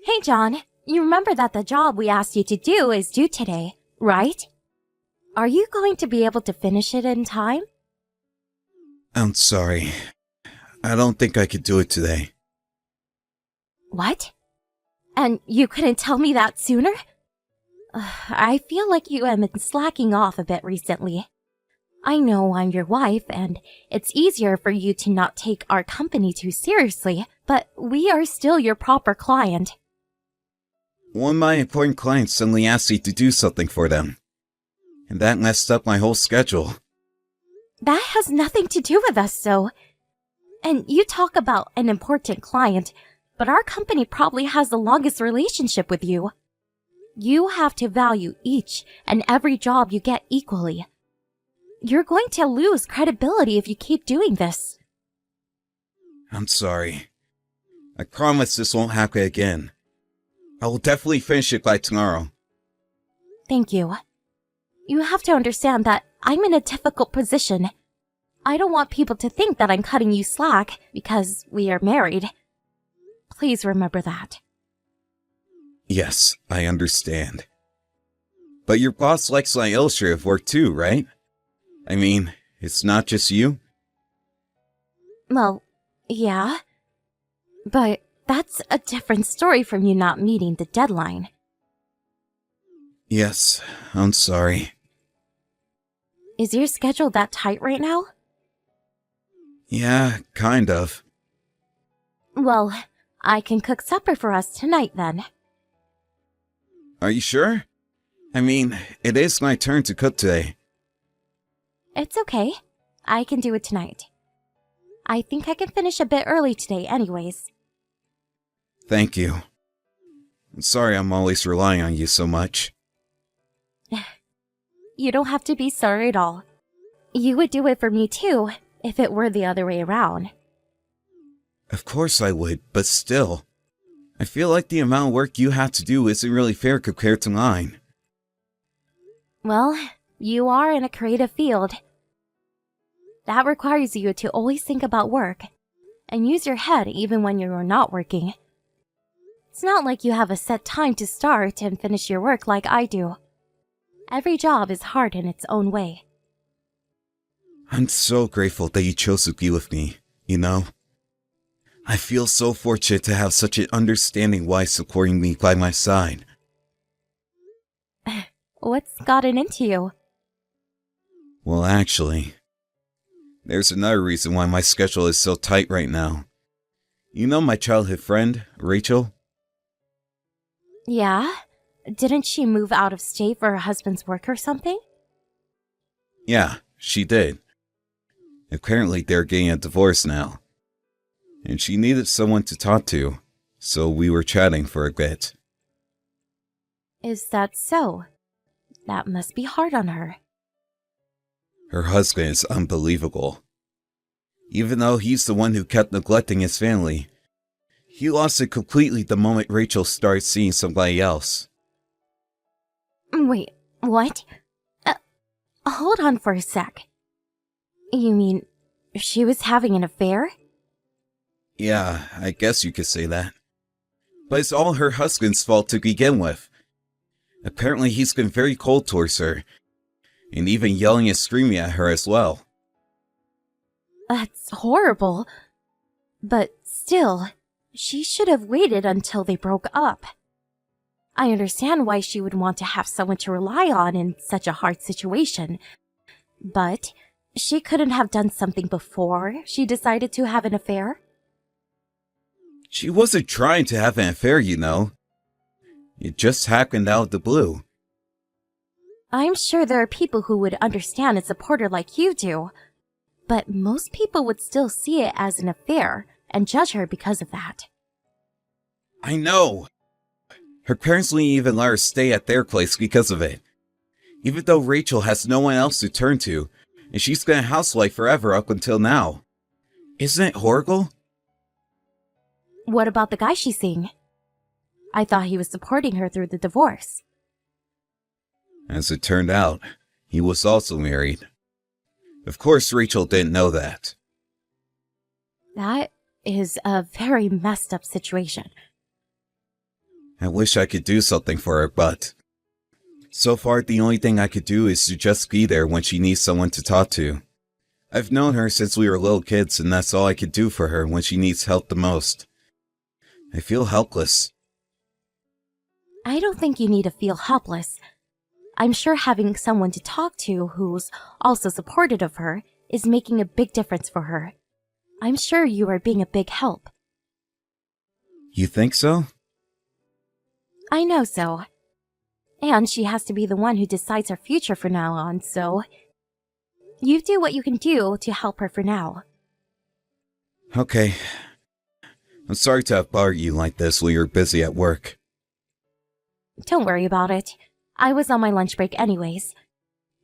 Hey, John, you remember that the job we asked you to do is due today, right? Are you going to be able to finish it in time? I'm sorry. I don't think I could do it today. What? And you couldn't tell me that sooner? I feel like you have been slacking off a bit recently. I know I'm your wife, and it's easier for you to not take our company too seriously, but we are still your proper client. One of my important clients suddenly asked me to do something for them. And that messed up my whole schedule. That has nothing to do with us, so. And you talk about an important client, but our company probably has the longest relationship with you. You have to value each and every job you get equally. You're going to lose credibility if you keep doing this. I'm sorry. I promise this won't happen again. I will definitely finish it by tomorrow. Thank you. You have to understand that I'm in a difficult position. I don't want people to think that I'm cutting you slack because we are married. Please remember that. Yes, I understand. But your boss likes my illustrative work too, right? I mean, it's not just you? Well, yeah. But that's a different story from you not meeting the deadline. Yes, I'm sorry. Is your schedule that tight right now? Yeah, kind of. Well, I can cook supper for us tonight then. Are you sure? I mean, it is my turn to cook today. It's okay. I can do it tonight. I think I can finish a bit early today anyways. Thank you. I'm sorry I'm always relying on you so much. You don't have to be sorry at all. You would do it for me too, if it were the other way around. Of course I would, but still. I feel like the amount of work you have to do isn't really fair compared to mine. Well, you are in a creative field. That requires you to always think about work, and use your head even when you are not working. It's not like you have a set time to start and finish your work like I do. Every job is hard in its own way. I'm so grateful that you chose to be with me, you know? I feel so fortunate to have such an understanding wife supporting me by my side. What's gotten into you? Well, actually, there's another reason why my schedule is so tight right now. You know my childhood friend, Rachel? Yeah? Didn't she move out of state for her husband's work or something? Yeah, she did. Apparently they're getting a divorce now. And she needed someone to talk to, so we were chatting for a bit. Is that so? That must be hard on her. Her husband is unbelievable. Even though he's the one who kept neglecting his family, he lost it completely the moment Rachel started seeing somebody else. Wait, what? Hold on for a sec. You mean she was having an affair? Yeah, I guess you could say that. But it's all her husband's fault to begin with. Apparently he's been very cold towards her, and even yelling and screaming at her as well. That's horrible. But still, she should have waited until they broke up. I understand why she would want to have someone to rely on in such a hard situation. But she couldn't have done something before she decided to have an affair? She wasn't trying to have an affair, you know. It just happened out of the blue. I'm sure there are people who would understand and support her like you do. But most people would still see it as an affair and judge her because of that. I know! Her parents wouldn't even let her stay at their place because of it. Even though Rachel has no one else to turn to, and she's been a housewife forever up until now. Isn't it horrible? What about the guy she's seeing? I thought he was supporting her through the divorce. As it turned out, he was also married. Of course Rachel didn't know that. That is a very messed up situation. I wish I could do something for her, but so far the only thing I could do is to just be there when she needs someone to talk to. I've known her since we were little kids, and that's all I could do for her when she needs help the most. I feel helpless. I don't think you need to feel helpless. I'm sure having someone to talk to who's also supportive of her is making a big difference for her. I'm sure you are being a big help. You think so? I know so. And she has to be the one who decides her future from now on, so you do what you can do to help her for now. Okay. I'm sorry to have bothered you like this while you're busy at work. Don't worry about it. I was on my lunch break anyways.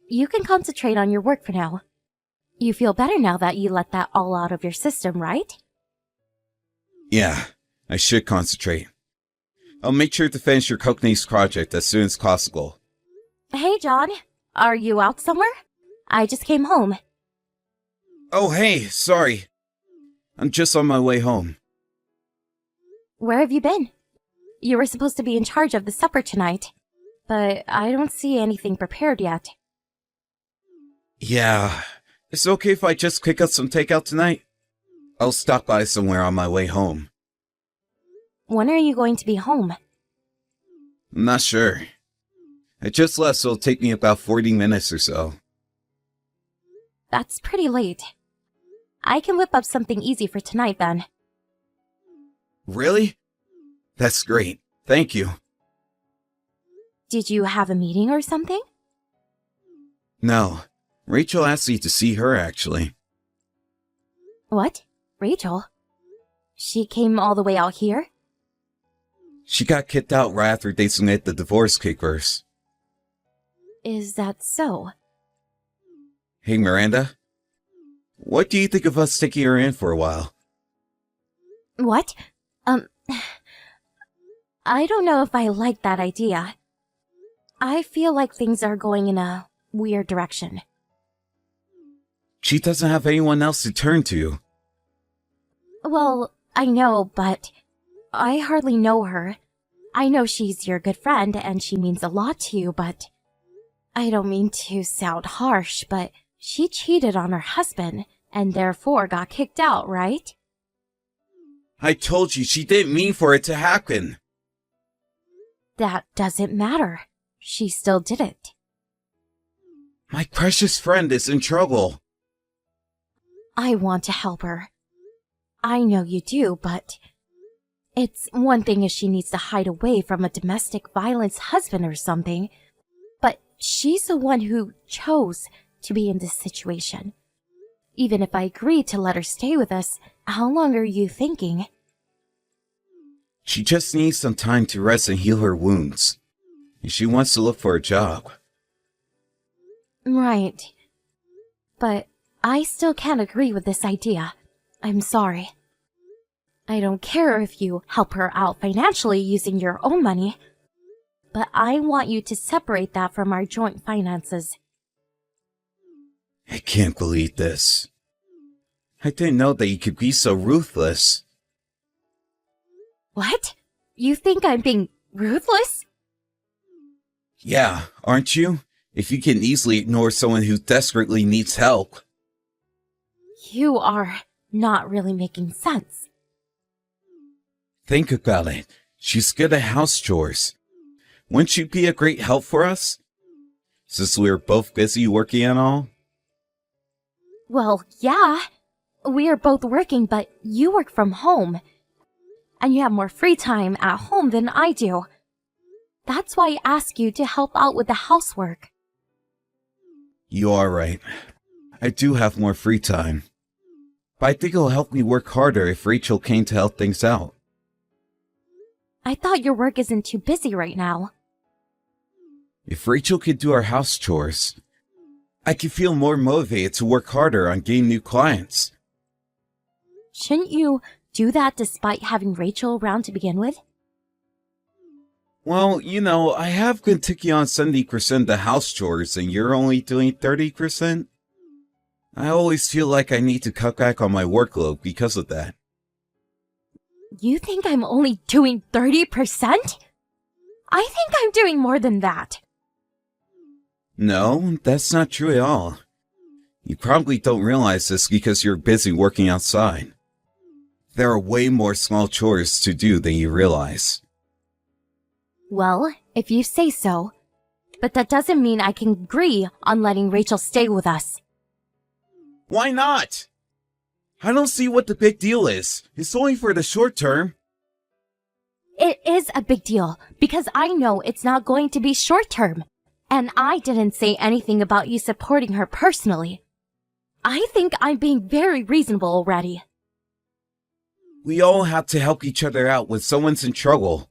You can concentrate on your work for now. You feel better now that you let that all out of your system, right? Yeah, I should concentrate. I'll make sure to finish your Cockneys project as soon as possible. Hey, John. Are you out somewhere? I just came home. Oh, hey, sorry. I'm just on my way home. Where have you been? You were supposed to be in charge of the supper tonight, but I don't see anything prepared yet. Yeah, it's okay if I just pick up some takeout tonight? I'll stop by somewhere on my way home. When are you going to be home? I'm not sure. I just left, so it'll take me about 40 minutes or so. That's pretty late. I can whip up something easy for tonight then. Really? That's great. Thank you. Did you have a meeting or something? No, Rachel asked me to see her, actually. What? Rachel? She came all the way out here? She got kicked out right after they submitted the divorce papers. Is that so? Hey, Miranda. What do you think of us taking her in for a while? What? I don't know if I like that idea. I feel like things are going in a weird direction. She doesn't have anyone else to turn to. Well, I know, but I hardly know her. I know she's your good friend and she means a lot to you, but I don't mean to sound harsh, but she cheated on her husband and therefore got kicked out, right? I told you she didn't mean for it to happen. That doesn't matter. She still did it. My precious friend is in trouble. I want to help her. I know you do, but it's one thing if she needs to hide away from a domestic violence husband or something, but she's the one who chose to be in this situation. Even if I agree to let her stay with us, how long are you thinking? She just needs some time to rest and heal her wounds. And she wants to look for a job. Right. But I still can't agree with this idea. I'm sorry. I don't care if you help her out financially using your own money, but I want you to separate that from our joint finances. I can't believe this. I didn't know that you could be so ruthless. What? You think I'm being ruthless? Yeah, aren't you? If you can easily ignore someone who desperately needs help. You are not really making sense. Think about it. She's good at house chores. Wouldn't she be a great help for us? Since we're both busy working and all? Well, yeah. We are both working, but you work from home. And you have more free time at home than I do. That's why I ask you to help out with the housework. You are right. I do have more free time. But I think it'll help me work harder if Rachel came to help things out. I thought your work isn't too busy right now. If Rachel could do our house chores, I could feel more motivated to work harder on getting new clients. Shouldn't you do that despite having Rachel around to begin with? Well, I have been taking on 70% of the house chores and you're only doing 30%. I always feel like I need to cut back on my workload because of that. You think I'm only doing 30%? I think I'm doing more than that. No, that's not true at all. You probably don't realize this because you're busy working outside. There are way more small chores to do than you realize. Well, if you say so. But that doesn't mean I can agree on letting Rachel stay with us. Why not? I don't see what the big deal is. It's only for the short term. It is a big deal because I know it's not going to be short term. And I didn't say anything about you supporting her personally. I think I'm being very reasonable already. We all have to help each other out when someone's in trouble.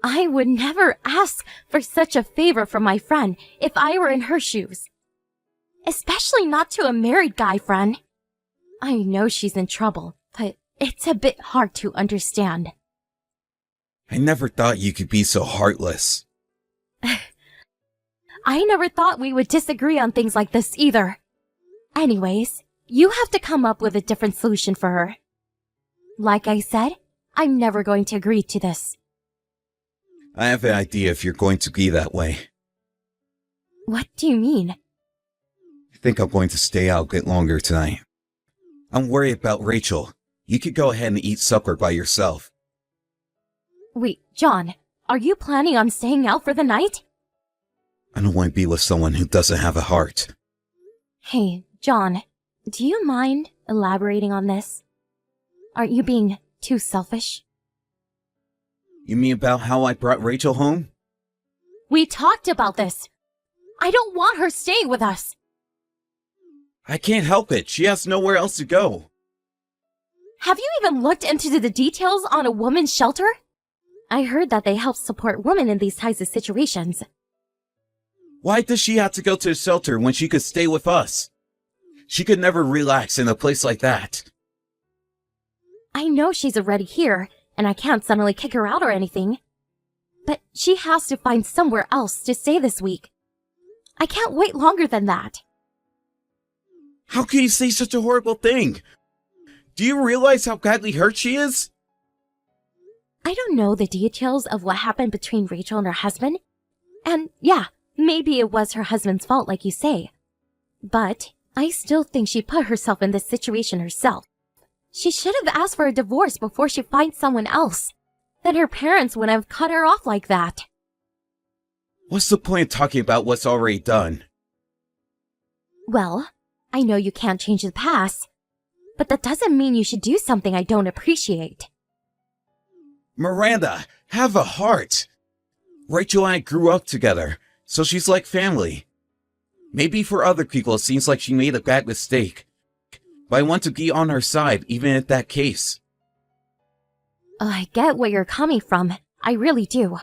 I would never ask for such a favor from my friend if I were in her shoes. Especially not to a married guy friend. I know she's in trouble, but it's a bit hard to understand. I never thought you could be so heartless. I never thought we would disagree on things like this either. Anyways, you have to come up with a different solution for her. Like I said, I'm never going to agree to this. I have an idea if you're going to be that way. What do you mean? I think I'm going to stay out a bit longer tonight. I'm worried about Rachel. You could go ahead and eat supper by yourself. Wait, John, are you planning on staying out for the night? I don't want to be with someone who doesn't have a heart. Hey, John, do you mind elaborating on this? Aren't you being too selfish? You mean about how I brought Rachel home? We talked about this. I don't want her staying with us. I can't help it. She has nowhere else to go. Have you even looked into the details on a woman's shelter? I heard that they help support women in these types of situations. Why does she have to go to a shelter when she could stay with us? She could never relax in a place like that. I know she's already here, and I can't suddenly kick her out or anything. But she has to find somewhere else to stay this week. I can't wait longer than that. How can you say such a horrible thing? Do you realize how badly hurt she is? I don't know the details of what happened between Rachel and her husband. And yeah, maybe it was her husband's fault like you say. But I still think she put herself in this situation herself. She should have asked for a divorce before she finds someone else. Then her parents wouldn't have cut her off like that. What's the point of talking about what's already done? Well, I know you can't change the past, but that doesn't mean you should do something I don't appreciate. Miranda, have a heart. Rachel and I grew up together, so she's like family. Maybe for other people it seems like she made a bad mistake, but I want to be on her side even in that case. I get where you're coming from, I really do.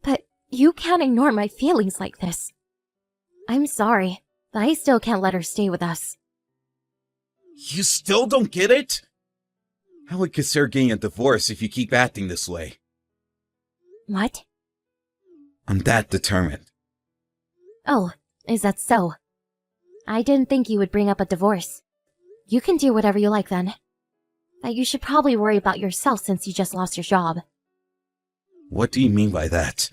But you can't ignore my feelings like this. I'm sorry, but I still can't let her stay with us. You still don't get it? I would consider getting a divorce if you keep acting this way. What? I'm that determined. Oh, is that so? I didn't think you would bring up a divorce. You can do whatever you like then. But you should probably worry about yourself since you just lost your job. What do you mean by that?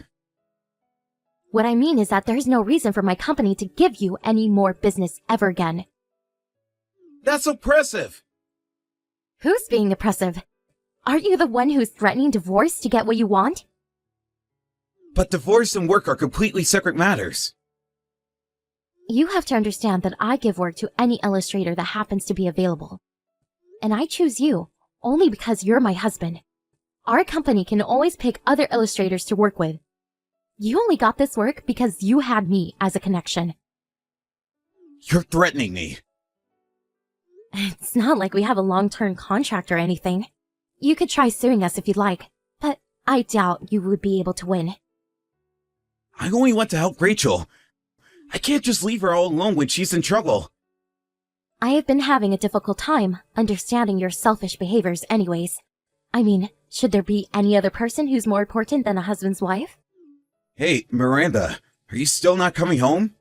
What I mean is that there's no reason for my company to give you any more business ever again. That's oppressive! Who's being oppressive? Aren't you the one who's threatening divorce to get what you want? But divorce and work are completely separate matters. You have to understand that I give work to any illustrator that happens to be available. And I choose you only because you're my husband. Our company can always pick other illustrators to work with. You only got this work because you had me as a connection. You're threatening me. It's not like we have a long-term contract or anything. You could try suing us if you'd like, but I doubt you would be able to win. I only want to help Rachel. I can't just leave her all alone when she's in trouble. I have been having a difficult time understanding your selfish behaviors anyways. I mean, should there be any other person who's more important than a husband's wife? Hey, Miranda, are you still not coming home?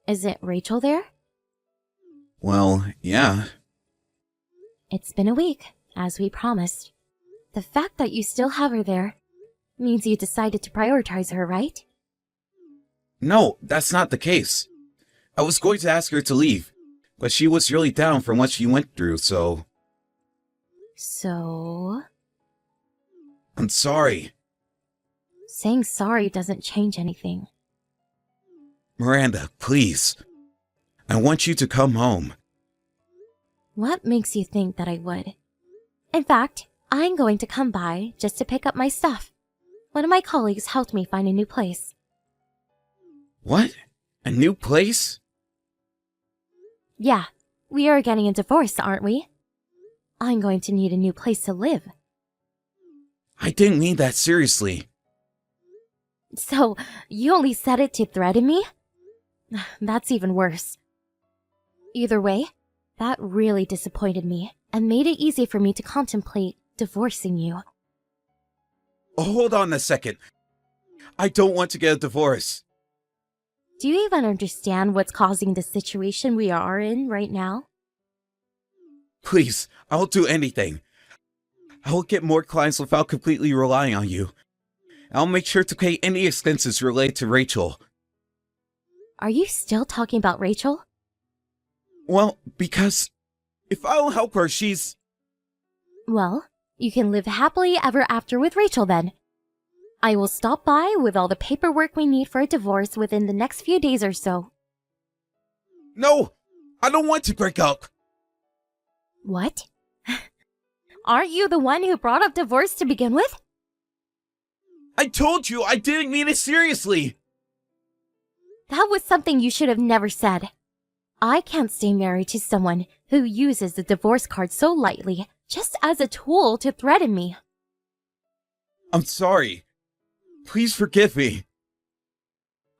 Is it Rachel there? Well, yeah. It's been a week, as we promised. The fact that you still have her there, Means you decided to prioritize her, right? No, that's not the case. I was going to ask her to leave, but she was really down from what she went through, so... So... I'm sorry. Saying sorry doesn't change anything. Miranda, please. I want you to come home. What makes you think that I would? In fact, I'm going to come by just to pick up my stuff. One of my colleagues helped me find a new place. What? A new place? Yeah, we are getting a divorce, aren't we? I'm going to need a new place to live. I didn't mean that seriously. So, you only said it to threaten me? That's even worse. Either way, that really disappointed me and made it easy for me to contemplate divorcing you. Hold on a second. I don't want to get a divorce. Do you even understand what's causing the situation we are in right now? Please, I'll do anything. I will get more clients without completely relying on you. I'll make sure to pay any expenses related to Rachel. Are you still talking about Rachel? Well, because if I don't help her, she's... Well, you can live happily ever after with Rachel then. I will stop by with all the paperwork we need for a divorce within the next few days or so. No! I don't want to break up! What? Aren't you the one who brought up divorce to begin with? I told you I didn't mean it seriously! That was something you should have never said. I can't stay married to someone who uses the divorce card so lightly, just as a tool to threaten me. I'm sorry. Please forgive me.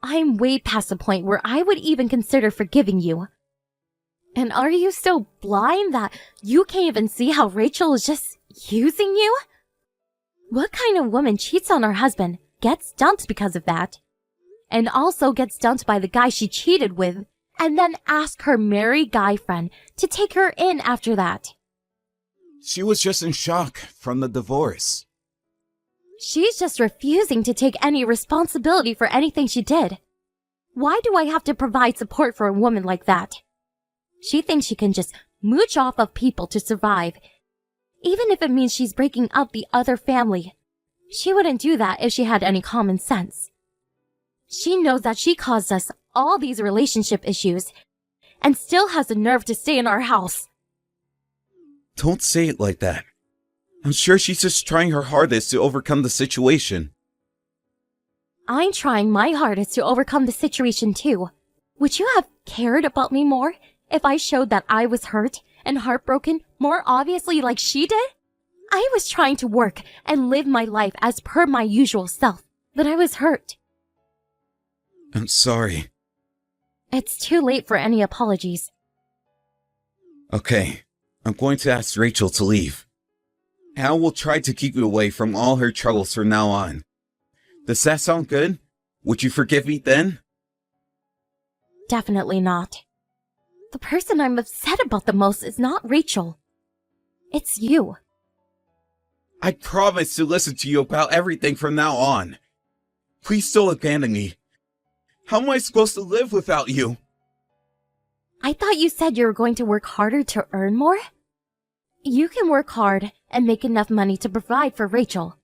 I'm way past the point where I would even consider forgiving you. And are you so blind that you can't even see how Rachel is just using you? What kind of woman cheats on her husband, gets dumped because of that, and also gets dumped by the guy she cheated with, and then asks her married guy friend to take her in after that? She was just in shock from the divorce. She's just refusing to take any responsibility for anything she did. Why do I have to provide support for a woman like that? She thinks she can just mooch off of people to survive, even if it means she's breaking up the other family. She wouldn't do that if she had any common sense. She knows that she caused us all these relationship issues, and still has the nerve to stay in our house. Don't say it like that. I'm sure she's just trying her hardest to overcome the situation. I'm trying my hardest to overcome the situation too. Would you have cared about me more if I showed that I was hurt and heartbroken more obviously like she did? I was trying to work and live my life as per my usual self, but I was hurt. I'm sorry. It's too late for any apologies. Okay, I'm going to ask Rachel to leave. Al will try to keep you away from all her troubles from now on. Does that sound good? Would you forgive me then? Definitely not. The person I'm upset about the most is not Rachel. It's you. I promise to listen to you about everything from now on. Please don't abandon me. How am I supposed to live without you? I thought you said you were going to work harder to earn more? You can work hard and make enough money to provide for Rachel.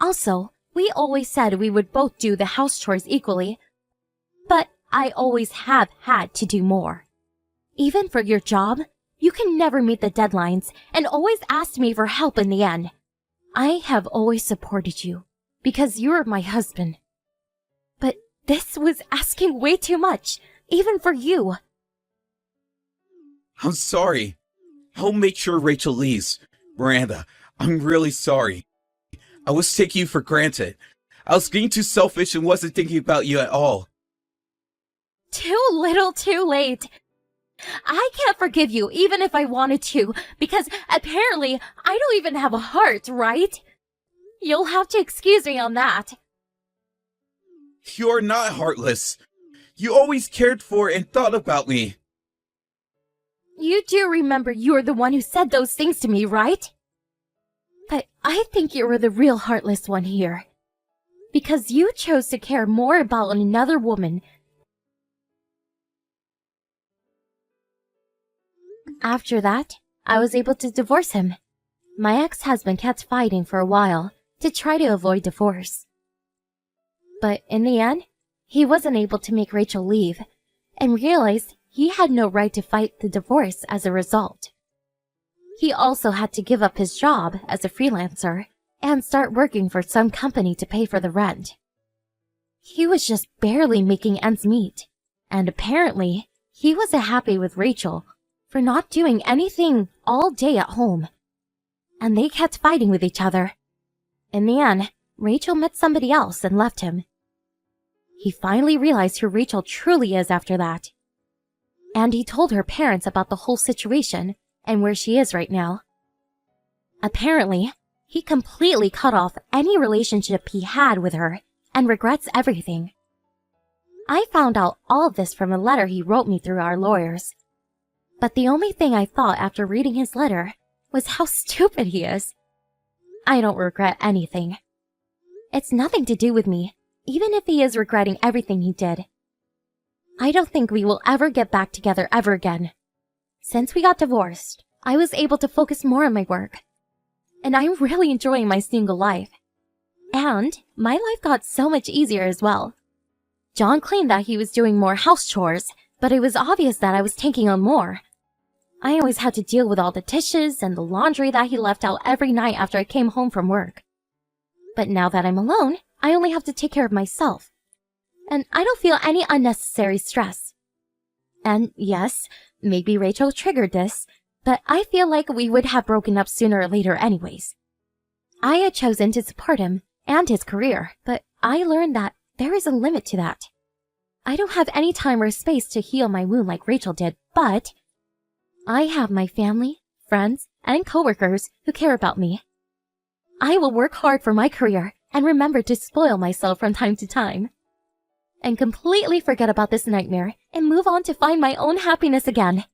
Also, we always said we would both do the house chores equally, but I always have had to do more. Even for your job, you can never meet the deadlines and always ask me for help in the end. I have always supported you because you're my husband. But this was asking way too much, even for you. I'm sorry. I'll make sure Rachel leaves. Miranda, I'm really sorry. I was taking you for granted. I was being too selfish and wasn't thinking about you at all. Too little, too late. I can't forgive you even if I wanted to, because apparently I don't even have a heart, right? You'll have to excuse me on that. You're not heartless. You always cared for and thought about me. You do remember you were the one who said those things to me, right? But I think you were the real heartless one here. because you chose to care more about another woman. After that, I was able to divorce him. My ex-husband kept fighting for a while to try to avoid divorce. But in the end, he wasn't able to make Rachel leave and realized he had no right to fight the divorce as a result. He also had to give up his job as a freelancer and start working for some company to pay for the rent. He was just barely making ends meet, and apparently he wasn't happy with Rachel for not doing anything all day at home. And they kept fighting with each other. In the end, Rachel met somebody else and left him. He finally realized who Rachel truly is after that. And he told her parents about the whole situation and where she is right now. Apparently, he completely cut off any relationship he had with her and regrets everything. I found out all of this from a letter he wrote me through our lawyers. But the only thing I thought after reading his letter was how stupid he is. I don't regret anything. It's nothing to do with me, even if he is regretting everything he did. I don't think we will ever get back together ever again. Since we got divorced, I was able to focus more on my work. And I'm really enjoying my single life. And my life got so much easier as well. John claimed that he was doing more house chores, but it was obvious that I was taking on more. I always had to deal with all the dishes and the laundry that he left out every night after I came home from work. But now that I'm alone, I only have to take care of myself. And I don't feel any unnecessary stress. And yes, maybe Rachel triggered this, but I feel like we would have broken up sooner or later anyways. I had chosen to support him and his career, but I learned that there is a limit to that. I don't have any time or space to heal my wound like Rachel did, but I have my family, friends, and coworkers who care about me. I will work hard for my career and remember to spoil myself from time to time. And completely forget about this nightmare and move on to find my own happiness again.